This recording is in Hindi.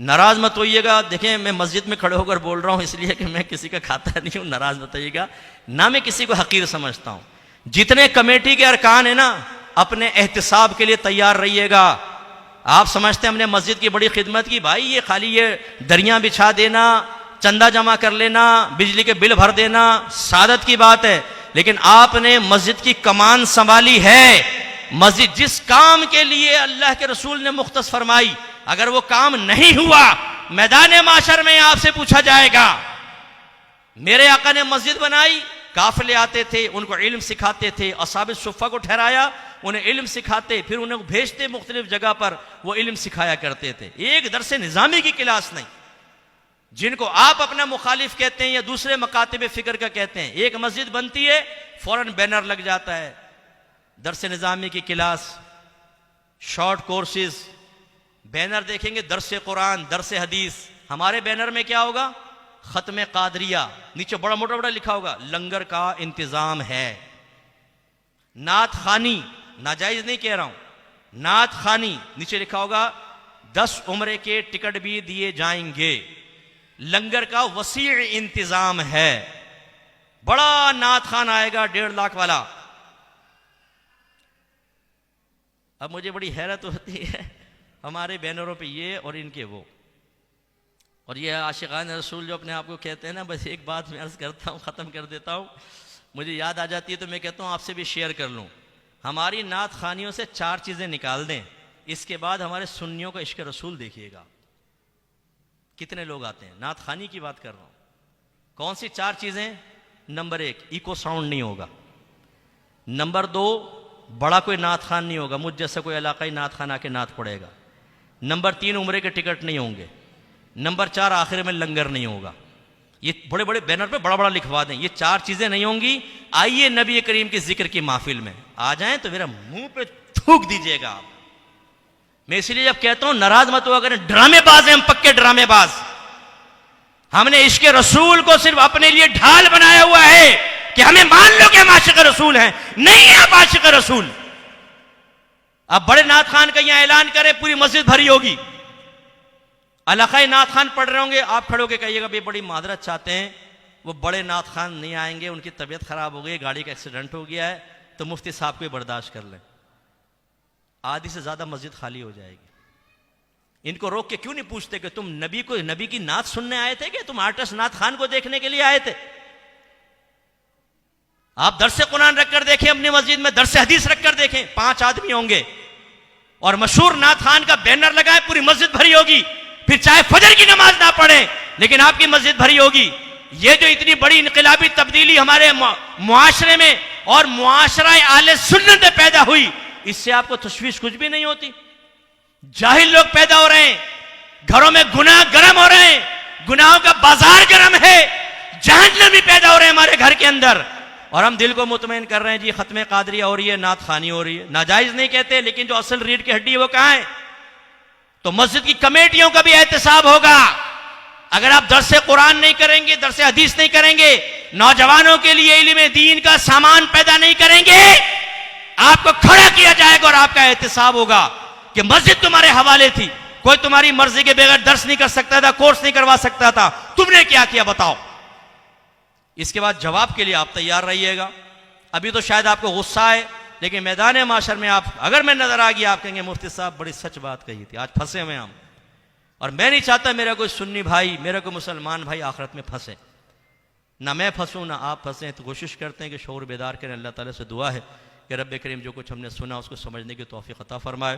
नाराज मत होइएगा। देखें, मैं मस्जिद में खड़े होकर बोल रहा हूं इसलिए कि मैं किसी का खाता नहीं हूं, नाराज मत होइएगा। ना मैं किसी को हकीर समझता हूं। जितने कमेटी के अरकान है ना, अपने एहतिसाब के लिए तैयार रहिएगा। आप समझते हैं हमने मस्जिद की बड़ी खिदमत की, भाई ये खाली ये दरियां बिछा देना, चंदा जमा कर लेना, बिजली के बिल भर देना सादत की बात है, लेकिन आपने मस्जिद की कमान संभाली है। मस्जिद जिस काम के लिए अल्लाह के रसूल ने मुख्तस फरमाई, अगर वो काम नहीं हुआ, मैदान माशर में आपसे पूछा जाएगा। मेरे आका ने मस्जिद बनाई, काफिले आते थे, उनको इल्म सिखाते थे, असहाबे सुफ़्फ़ा को ठहराया, उन्हें इल्म सिखाते, फिर उन्हें भेजते मुख्तलिफ जगह पर, वो इल्म सिखाया करते थे। एक दरसे निज़ामी की क्लास नहीं, जिनको आप अपना मुखालिफ कहते हैं या दूसरे मकातिब फिक्र का कहते हैं। एक मस्जिद बनती है, फौरन बैनर लग जाता है, दरसे निज़ामी की क्लास, शॉर्ट कोर्सेज, बैनर देखेंगे दरसे कुरान, दरसे हदीस। हमारे बैनर में क्या होगा? खत्म कादरिया, नीचे बड़ा मोटा बड़ा लिखा होगा, लंगर का इंतजाम है। नात खानी, नाजायज नहीं कह रहा हूं, नात खानी, नीचे लिखा होगा 10 उम्रे के टिकट भी दिए जाएंगे। लंगर का वसी इंतजाम है। बड़ा नात खान आएगा 1.5 लाख वाला। अब मुझे बड़ी हैरत होती है, हमारे बैनरों पे ये और इनके वो, और ये आशिकान रसूल जो अपने आप को कहते हैं ना। बस एक बात मैं अर्ज करता हूँ, ख़त्म कर देता हूँ, मुझे याद आ जाती है तो मैं कहता हूँ आपसे भी शेयर कर लूँ। हमारी नात खानियों से 4 चीज़ें निकाल दें, इसके बाद हमारे सुन्नियों का इश्क रसूल देखिएगा कितने लोग आते हैं। नात खानी की बात कर रहा हूँ। कौन सी 4 चीज़ें? नंबर 1, इको साउंड नहीं होगा। नंबर 2, बड़ा कोई नात खान नहीं होगा, मुझ जैसा कोई इलाकाई नात खान आके नात पड़ेगा। नंबर 3, उम्रे के टिकट नहीं होंगे। नंबर 4, आखिर में लंगर नहीं होगा। ये बड़े बड़े बैनर पे बड़ा बड़ा लिखवा दें, ये 4 चीज़ें नहीं होंगी। आइए नबी करीम के जिक्र की महफिल में आ जाएं तो मेरा मुंह पे थूक दीजिएगा आप। मैं इसलिए जब कहता हूं नाराज मत हुआ करें, ड्रामेबाज हैं हम, पक्के ड्रामेबाज। हमने इश्क रसूल को सिर्फ अपने लिए ढाल बनाया हुआ है कि हमें मान लो कि हम आशिक रसूल हैं। नहीं है आप आशिक रसूल। अब बड़े नात खान का यहां ऐलान करें, पूरी मस्जिद भरी होगी, इलाकाई नात खान पढ़ रहे होंगे, आप खड़े होकर कहिएगा भाई बड़ी मादरत चाहते हैं, वो बड़े नात खान नहीं आएंगे, उनकी तबीयत खराब हो गई, गाड़ी का एक्सीडेंट हो गया है, तो मुफ्ती साहब को बर्दाश्त कर लें। आधी से ज्यादा मस्जिद खाली हो जाएगी। इनको रोक के क्यों नहीं पूछते कि तुम नबी की नात सुनने आए थे कि तुम आर्टिस्ट नात खान को देखने के लिए आए थे? आप दरसे कुरान रखकर देखें अपनी मस्जिद में, दरसे हदीस रखकर देखें, 5 आदमी होंगे और मशहूर नात खान का बैनर लगाए, पूरी मस्जिद भरी होगी। फिर चाहे फजर की नमाज ना पढ़े, लेकिन आपकी मस्जिद भरी होगी। ये जो इतनी बड़ी इनकलाबी तब्दीली हमारे मुआशरे में और मुआशरा आले सुन्नत में पैदा हुई, इससे आपको तशवीश कुछ भी नहीं होती। जाहिल लोग पैदा हो रहे हैं, घरों में गुनाह गर्म हो रहे हैं, गुनाहों का बाजार गर्म है, जहन्नमी पैदा हो रहे हैं हमारे घर के अंदर, और हम दिल को मुतमईन कर रहे हैं जी खत्म कादरिया हो रही है, नात खानी हो रही है। नाजायज नहीं कहते, लेकिन जो असल रीढ़ की हड्डी है वो कहां है? तो मस्जिद की कमेटियों का भी एहतसाब होगा। अगर आप दरसे कुरान नहीं करेंगे, दरसे हदीस नहीं करेंगे, नौजवानों के लिए इल्म दीन का सामान पैदा नहीं करेंगे, आपको खड़ा किया जाएगा और आपका एहतसाब होगा कि मस्जिद तुम्हारे हवाले थी, कोई तुम्हारी मर्जी के बगैर दर्स नहीं कर सकता था, कोर्स नहीं करवा सकता था, तुमने क्या किया बताओ। इसके बाद जवाब के लिए आप तैयार रहिएगा। अभी तो शायद आपको गुस्सा आए, लेकिन मैदान माशर में आप अगर मैं नजर आ गया, आप कहेंगे मुफ्ती साहब बड़ी सच बात कही थी, आज फंसे हुए हम। और मैं नहीं चाहता मेरा कोई सुन्नी भाई, मेरा कोई मुसलमान भाई आखिरत में फंसे, ना मैं फंसूं ना आप फंसे। तो कोशिश करते हैं कि शऊर बेदार करें। अल्लाह ताला से दुआ है कि रब्बे करीम जो कुछ हमने सुना उसको समझने की तौफीक अता फरमाए।